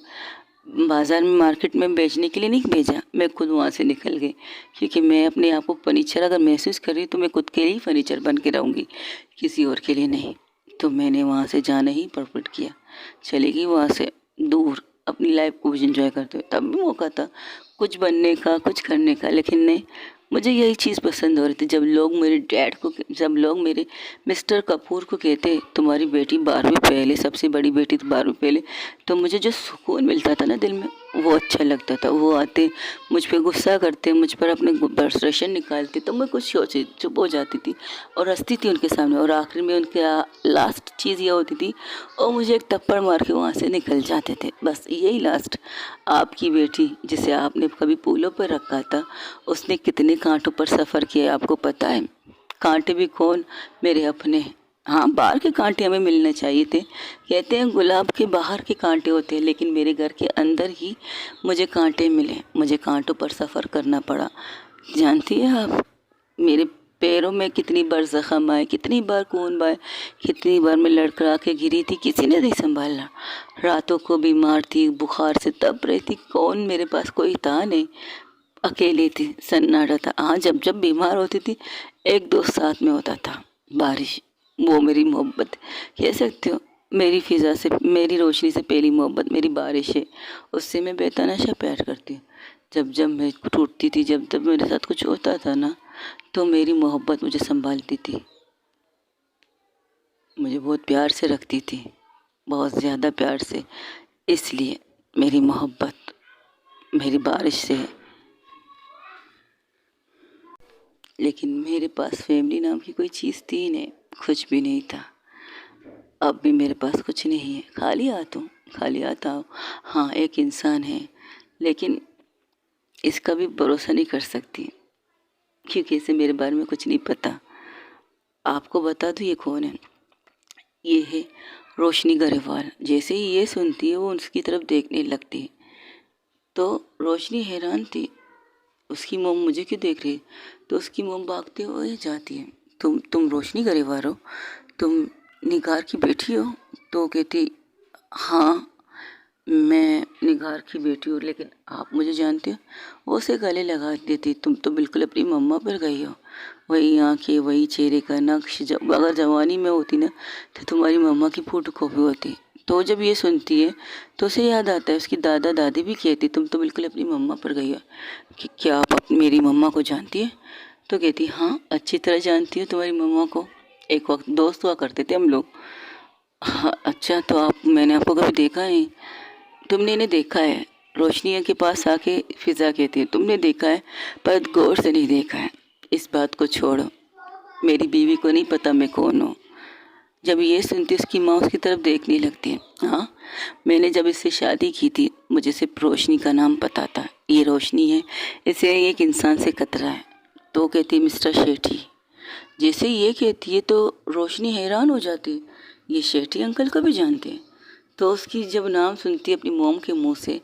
बाज़ार में मार्केट में बेचने के लिए नहीं भेजा, मैं खुद वहाँ से निकल गई। क्योंकि मैं अपने आप को फर्नीचर अगर महसूस कर रही तो मैं खुद के लिए ही फर्नीचर बन के रहूँगी, किसी और के लिए नहीं। तो मैंने वहाँ से जाना ही परफेक्ट किया, चली गई वहाँ से दूर, अपनी लाइफ को भी इंजॉय करते हुए। तब भी मौका था कुछ बनने का, कुछ करने का, लेकिन नहीं, मुझे यही चीज़ पसंद हो रही थी। जब लोग मेरे मिस्टर कपूर को कहते, तुम्हारी बेटी 12वीं फेल है, सबसे बड़ी बेटी तो 12वीं फेल है, तो मुझे जो सुकून मिलता था ना दिल में, वो अच्छा लगता था। वो आते मुझ पे गुस्सा करते, मुझ पर अपने फ्रस्ट्रेशन निकालते, तो मैं कुछ सोचे चुप हो जाती थी और हंसती थी उनके सामने। और आखिर में उनके लास्ट चीज़ ये होती थी, और मुझे एक थप्पड़ मार के वहाँ से निकल जाते थे। बस यही लास्ट। आपकी बेटी जिसे आपने कभी पूलों पर रखा था, उसने कितने कांटों पर सफ़र किया आपको पता है। कांटे भी कौन, मेरे अपने। हाँ, बाहर के कांटे हमें मिलने चाहिए थे। कहते हैं गुलाब के बाहर के कांटे होते हैं, लेकिन मेरे घर के अंदर ही मुझे कांटे मिले, मुझे कांटों पर सफ़र करना पड़ा। जानती है आप, मेरे पैरों में कितनी बार जख्म आए, कितनी बार खून बहे, कितनी बार मैं लड़खड़ा के गिरी थी, किसी ने नहीं संभाला। रातों को बीमार थी, बुखार से तप रही थी, कौन, मेरे पास कोई था नहीं, अकेली थी, सन्नाटा था। हाँ, जब जब बीमार होती थी एक दोस्त साथ में होता था, बारिश। वो मेरी मोहब्बत कह सकते हो, मेरी फिज़ा से, मेरी रोशनी से पहली मोहब्बत मेरी बारिश है। उससे मैं बेतहाशा प्यार करती हूँ। जब जब मैं टूटती थी, जब जब मेरे साथ कुछ होता था ना, तो मेरी मोहब्बत मुझे संभालती थी, मुझे बहुत प्यार से रखती थी, बहुत ज़्यादा प्यार से। इसलिए मेरी मोहब्बत मेरी बारिश से है। लेकिन मेरे पास फैमिली नाम की कोई चीज़ थी नहीं, कुछ भी नहीं था। अब भी मेरे पास कुछ नहीं है, खाली हाथ हूँ, खाली हाथ हूँ। हाँ, एक इंसान है, लेकिन इसका भी भरोसा नहीं कर सकती, क्योंकि इसे मेरे बारे में कुछ नहीं पता। आपको बता दूँ ये कौन है। ये है रोशनी गरेवाल। जैसे ही ये सुनती है वो उसकी तरफ देखने लगती है। तो रोशनी हैरान थी, उसकी मोम मुझे क्यों देख रही है। तो उसकी मोम भागते हुए जाती है, तुम रोशनी गरेवाल हो, तुम निगार की बेटी हो। तो कहती, हाँ मैं निगार की बेटी हूँ, लेकिन आप मुझे जानते हो। वो उसे गले लगा देती, तुम तो बिल्कुल अपनी मम्मा पर गई हो, वही आंखें, वही चेहरे का नक्श। जब अगर जवानी में होती ना, तो तुम्हारी मम्मा की फोटो कॉपी होती। तो जब ये सुनती है तो उसे याद आता है, उसकी दादा दादी भी कहती, तुम तो बिल्कुल अपनी मम्मा पर गई हो। कि क्या आप मेरी मम्मा को जानती है। तो कहती, हाँ अच्छी तरह जानती हो तुम्हारी मम्मा को, एक वक्त दोस्त हुआ करते थे हम लोग। हाँ अच्छा, तो मैंने आपको कभी देखा है। तुमने इन्हें देखा है। रोशनी के पास आके फिजा कहती है, तुमने देखा है पर गौर से नहीं देखा है। इस बात को छोड़ो, मेरी बीवी को नहीं पता मैं कौन हूँ। जब ये सुनती उसकी माँ उसकी तरफ देखने लगती है। हाँ, मैंने जब इससे शादी की थी मुझे सिर्फ रोशनी का नाम पता था, ये रोशनी है, इसे एक इंसान से खतरा है। तो कहती मिस्टर शेठी। जैसे ये कहती है तो रोशनी हैरान हो जाती है, ये शेठी अंकल को भी जानते हैं। तो उसकी जब नाम सुनती है अपनी मोम के मुंह से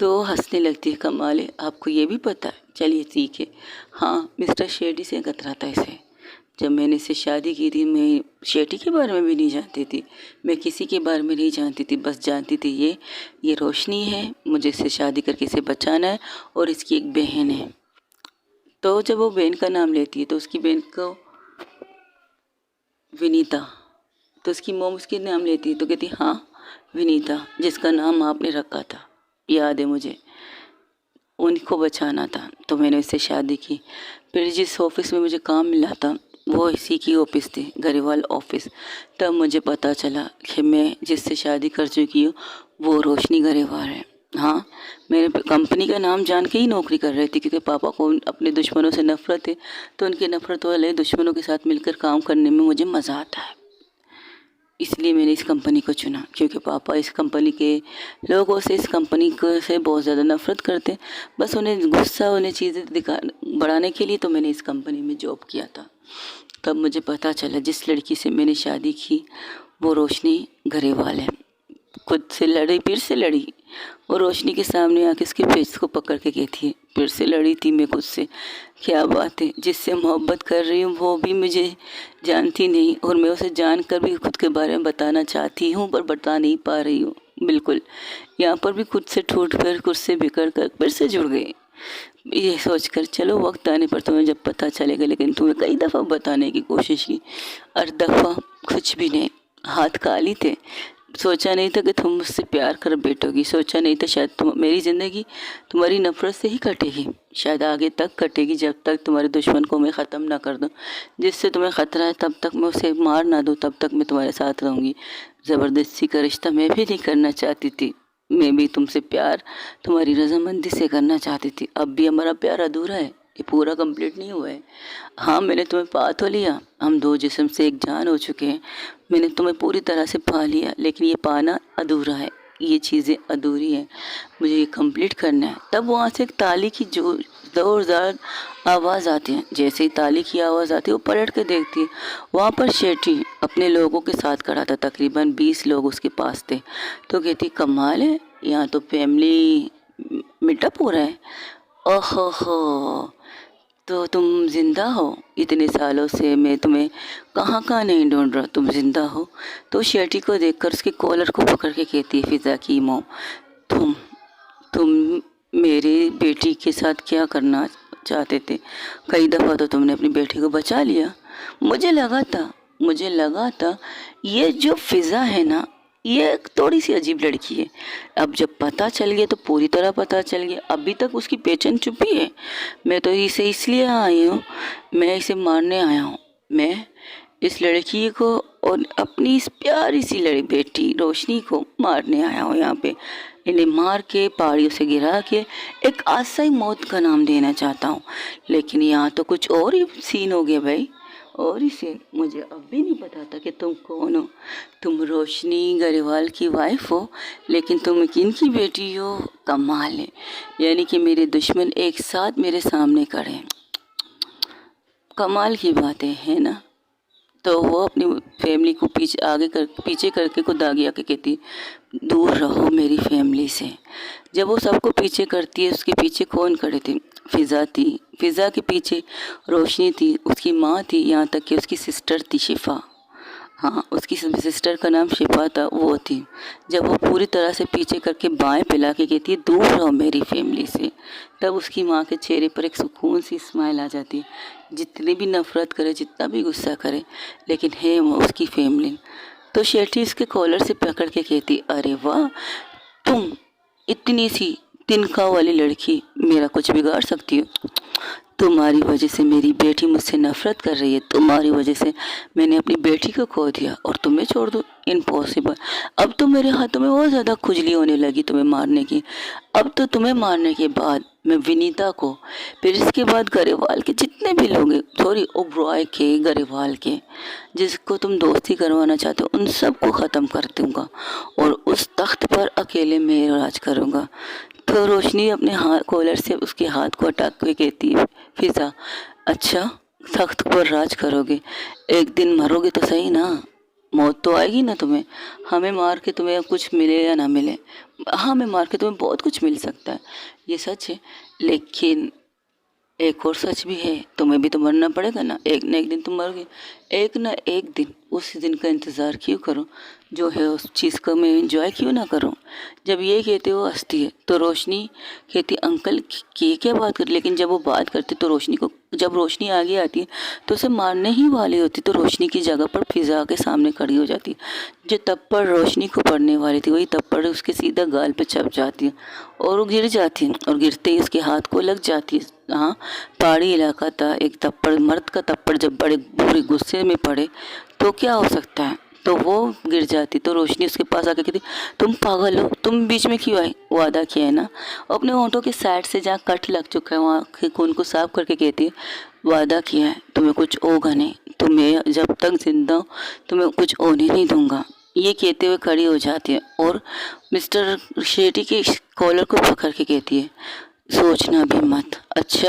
तो हंसने लगती है, कमाल है, आपको ये भी पता है, चलिए ठीक है। हाँ, मिस्टर शेठी से खतरा था इसे। जब मैंने इससे शादी की थी मैं शेठी के बारे में भी नहीं जानती थी, मैं किसी के बारे में नहीं जानती थी, बस जानती थी ये रोशनी है, मुझे इससे शादी करके इसे बचाना है, और इसकी एक बहन है। तो जब वो बहन का नाम लेती है तो उसकी बहन को विनीता, तो उसकी मोम उसके नाम लेती है तो कहती, हाँ विनीता, जिसका नाम आपने रखा था, याद है मुझे। उनको बचाना था, तो मैंने उससे शादी की। फिर जिस ऑफिस में मुझे काम मिला था वो इसी की ऑफिस थी, गरेवाल ऑफिस। तब मुझे पता चला कि मैं जिससे शादी कर चुकी हूँ वो रोशनी गरेवाल है। हाँ, मेरे कंपनी का नाम जान के ही नौकरी कर रही थी, क्योंकि पापा को अपने दुश्मनों से नफरत है, तो उनके नफरत वाले दुश्मनों के साथ मिलकर काम करने में मुझे मज़ा आता है। इसलिए मैंने इस कंपनी को चुना, क्योंकि पापा इस कंपनी के लोगों से, इस कंपनी को से बहुत ज़्यादा नफरत करते हैं। बस उन्हें गुस्सा, उन्हें चीज़ें दिखा बढ़ाने के लिए तो मैंने इस कंपनी में जॉब किया था। तब मुझे पता चला जिस लड़की से मैंने शादी की वो रोशनी गरेवाल है। खुद से लड़ी, फिर से लड़ी। वो रोशनी के सामने आके उसके फेस को पकड़ के कहती है, फिर से लड़ी थी मैं खुद से। क्या बात है, जिससे मोहब्बत कर रही हूँ वो भी मुझे जानती नहीं, और मैं उसे जानकर भी खुद के बारे में बताना चाहती हूँ पर बता नहीं पा रही हूँ। बिल्कुल, यहाँ पर भी खुद से टूट कर, खुद से बिगड़ कर फिर से जुड़ गई। ये सोचकर चलो वक्त आने पर तुम्हें जब पता चलेगा, लेकिन तुम्हें कई दफ़ा बताने की कोशिश की, हर दफ़ा कुछ भी नहीं, हाथ खाली थे। सोचा नहीं था कि तुम मुझसे प्यार कर बैठोगी, सोचा नहीं था शायद तुम, मेरी ज़िंदगी तुम्हारी नफ़रत से ही कटेगी, शायद आगे तक कटेगी, जब तक तुम्हारे दुश्मन को मैं ख़त्म ना कर दूं। जिससे तुम्हें ख़तरा है तब तक मैं उसे मार ना दूं, तब तक मैं तुम्हारे साथ रहूँगी। ज़बरदस्ती का रिश्ता मैं भी नहीं करना चाहती थी, मैं भी तुमसे प्यार तुम्हारी रजामंदी से करना चाहती थी। अब भी हमारा प्यार अधूरा है, ये पूरा कंप्लीट नहीं हुआ है। हाँ, मैंने तुम्हें पा तो लिया, हम दो जिस्म से एक जान हो चुके हैं, मैंने तुम्हें पूरी तरह से पा लिया, लेकिन ये पाना अधूरा है, ये चीज़ें अधूरी हैं, मुझे ये कंप्लीट करना है। तब वहाँ से एक ताली की जो ज़ोरदार आवाज़ आती है, जैसे ही ताली की आवाज़ आती है वो पलट के देखती है, वहाँ पर शेठी अपने लोगों के साथ खड़ा था, तकरीबन 20 लोग उसके पास थे। तो कहती, कमाल है, यहाँ तो फैमिली मीटअप हो रहा है। ओहो हो, तो तुम ज़िंदा हो? इतने सालों से मैं तुम्हें कहाँ कहाँ नहीं ढूंढ रहा, तुम ज़िंदा हो? तो शेटी को देखकर उसके कॉलर को पकड़ के कहती है फिज़ा की मौम, तुम तुम मेरी बेटी के साथ क्या करना चाहते थे? कई दफ़ा तो तुमने अपनी बेटी को बचा लिया। मुझे लगा था ये जो फिज़ा है ना, ये एक थोड़ी सी अजीब लड़की है। अब जब पता चल गया तो पूरी तरह पता चल गया, अभी तक उसकी पहचान छुपी है। मैं तो इसे इसलिए आई हूँ, मैं इसे मारने आया हूँ। मैं इस लड़की को और अपनी इस प्यारी सी बेटी रोशनी को मारने आया हूँ यहाँ पे। इन्हें मार के, पहाड़ियों से गिरा के एक आशाई मौत का नाम देना चाहता हूँ। लेकिन यहाँ तो कुछ और ही सीन हो गया भाई, और ही सीन। मुझे अब भी नहीं पता था कि तुम कौन हो। तुम रोशनी गरेवाल की वाइफ हो, लेकिन तुम किन की बेटी हो? कमाल है, यानी कि मेरे दुश्मन एक साथ मेरे सामने खड़े हैं। कमाल की बातें हैं ना। तो वो अपनी फैमिली को पीछे करके खुद आगे आके कहती, दूर रहो मेरी फैमिली से। जब वो सबको पीछे करती है, उसके पीछे कौन खड़े थे? फ़िज़ा थी, फ़िज़ा के पीछे रोशनी थी, उसकी माँ थी, यहाँ तक कि उसकी सिस्टर थी शिफ़ा। हाँ, उसकी सिस्टर का नाम शिफा था, वो थी। जब वो पूरी तरह से पीछे करके बाएं पिला के कहती है, दूर रहो मेरी फैमिली से, तब उसकी माँ के चेहरे पर एक सुकून सी स्माइल आ जाती है। जितनी भी नफ़रत करे, जितना भी गुस्सा करे, लेकिन है वो उसकी फैमिली। तो शेठी इसके कॉलर से पकड़ के कहती, अरे वाह, तुम इतनी सी तिनका वाली लड़की मेरा कुछ बिगाड़ सकती हो? तुम्हारी वजह से मेरी बेटी मुझसे नफरत कर रही है, तुम्हारी वजह से मैंने अपनी बेटी को खो दिया और तुम्हें छोड़ दूँ? इम्पॉसिबल। अब तो मेरे हाथों में और ज़्यादा खुजली होने लगी तुम्हें मारने की। अब तो तुम्हें मारने के बाद मैं विनीता को, फिर इसके बाद गरेवाल के जितने भी लोग हैं, सॉरी ओबरॉय के, गरेवाल के, जिसको तुम दोस्ती करवाना चाहते हो, उन सबको ख़त्म कर दूँगा और उस तख्त पर अकेले मैं राज करूँगा। तो रोशनी अपने हाथ कॉलर से उसके हाथ को हटा के कहती है, फिज़ा, अच्छा तख्त पर राज करोगे, एक दिन मरोगे तो सही ना, मौत तो आएगी ना तुम्हें। हमें मार के तुम्हें कुछ मिले या ना मिले, हाँ, हमें मार के तुम्हें बहुत कुछ मिल सकता है, ये सच है, लेकिन एक और सच भी है, तुम्हें भी तो मरना पड़ेगा ना, एक न एक दिन तुम मरोगे, एक ना एक दिन। उस दिन का इंतज़ार क्यों करो, जो है उस चीज़ का मैं इंजॉय क्यों ना करूं? जब ये कहते वो हंसती है, तो रोशनी कहती, अंकल की क्या बात कर, लेकिन जब वो बात करती तो रोशनी को जब रोशनी आगे आती है तो उसे मारने ही वाली होती, तो रोशनी की जगह पर फिजा के सामने खड़ी हो जाती है। जो तप्पड़ रोशनी को पड़ने वाली थी वही तप्पड़ उसके सीधा गाल पे चढ़ जाती है और वो गिर जाती है, और गिरते ही उसके हाथ को लग जाती है। हाँ, पहाड़ी इलाका था, एक तप्पड़, मर्द का तप्पड़ जब बड़े बुरे गुस्से में पड़े तो क्या हो सकता है, तो वो गिर जाती। तो रोशनी उसके पास आके कहती, तुम पागल हो, तुम बीच में क्यों आए, वादा किया है ना। अपने होंठों के साइड से जहाँ कट लग चुका है वहाँ के खून को साफ करके कहती है, वादा किया है तुम्हें कुछ होगा नहीं, तुम्हें जब तक जिंदा हूँ तुम्हें कुछ होने नहीं दूंगा। ये कहते हुए खड़ी हो जाती है और मिस्टर शेट्टी के कॉलर को पकड़ के कहती है, सोचना भी मत। अच्छा,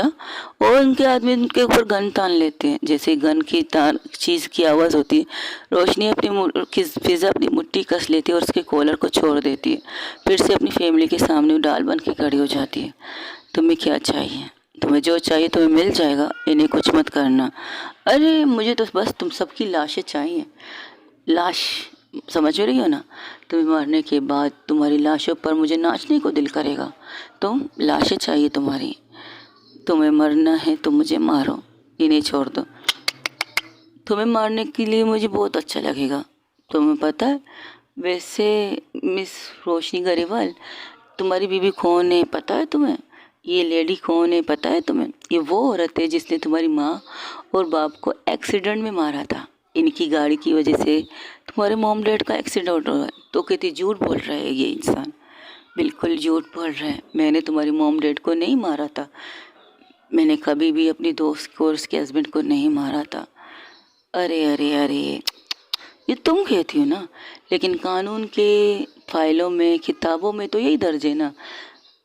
और उनके आदमी उनके ऊपर गन तान लेते हैं। जैसे गन की तार चीज़ की आवाज़ होती है, रोशनी अपनी फिजा अपनी मुट्ठी कस लेती है और उसके कॉलर को छोड़ देती है। फिर से अपनी फैमिली के सामने डाल बन के खड़ी हो जाती है। तुम्हें क्या चाहिए, तुम्हें जो चाहिए तुम्हें मिल जाएगा, इन्हें कुछ मत करना। अरे मुझे तो बस तुम सबकी लाशें चाहिए। लाश, समझ रही हो ना, तुम्हें मरने के बाद तुम्हारी लाशों पर मुझे नाचने को दिल करेगा। तुम लाशें चाहिए तुम्हारी, तुम्हें मरना है तो मुझे मारो, इन्हें छोड़ दो। तुम्हें मारने के लिए मुझे बहुत अच्छा लगेगा। तुम्हें पता है वैसे मिस रोशनी गरेवाल, तुम्हारी बीवी कौन है पता है तुम्हें, ये लेडी कौन है पता है तुम्हें, ये वो औरत है जिसने तुम्हारी माँ और बाप को एक्सीडेंट में मारा था। इनकी गाड़ी की वजह से तुम्हारे मॉम डैड का एक्सीडेंट हुआ है। तो कहती झूठ बोल रहा है ये इंसान, बिल्कुल झूठ बोल रहा है, मैंने तुम्हारी मॉम डैड को नहीं मारा था, मैंने कभी भी अपनी दोस्त को और उसके हस्बैंड को नहीं मारा था। अरे अरे अरे, ये तुम कहती हो ना, लेकिन कानून के फाइलों में किताबों में तो यही दर्ज है ना,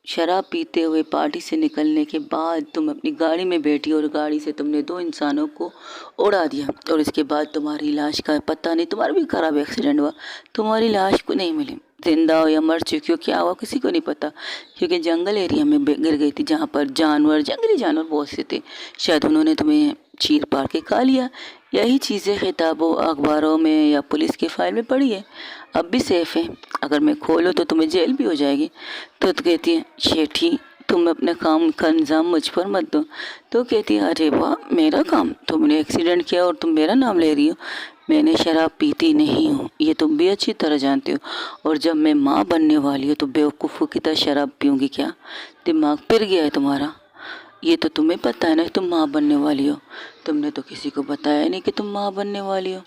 शराब पीते हुए पार्टी से निकलने के बाद तुम अपनी गाड़ी में बैठी और गाड़ी से तुमने 2 इंसानों को उड़ा दिया, और इसके बाद तुम्हारी लाश का पता नहीं, तुम्हारा भी खराब एक्सीडेंट हुआ, तुम्हारी लाश को नहीं मिली, जिंदा हो या मर चुकी हो क्या हुआ किसी को नहीं पता, क्योंकि जंगल एरिया में गिर गई थी जहाँ पर जानवर, जंगली जानवर बहुत से थे, शायद उन्होंने तुम्हें चीर पार के खा लिया। यही चीज़ें किताबों अखबारों में या पुलिस के फाइल में पड़ी है, अब भी सेफ है, अगर मैं खोलूँ तो तुम्हें जेल भी हो जाएगी। तो कहती है, शेठी तुम अपने काम का इंजाम मुझ पर मत दो। तो कहती है, अरे वाह, मेरा काम, तुमने एक्सीडेंट किया और तुम मेरा नाम ले रही हो, मैंने शराब पीती नहीं हूँ, ये तुम भी अच्छी तरह जानते हो, और जब मैं माँ बनने वाली हूँ तो बेवकूफ़ों की तरह शराब पीऊँगी क्या, दिमाग फिर गया है तुम्हारा, ये तो तुम्हें पता है ना तुम माँ बनने वाली हो, तुमने तो किसी को बताया नहीं कि तुम माँ बनने वाली हो।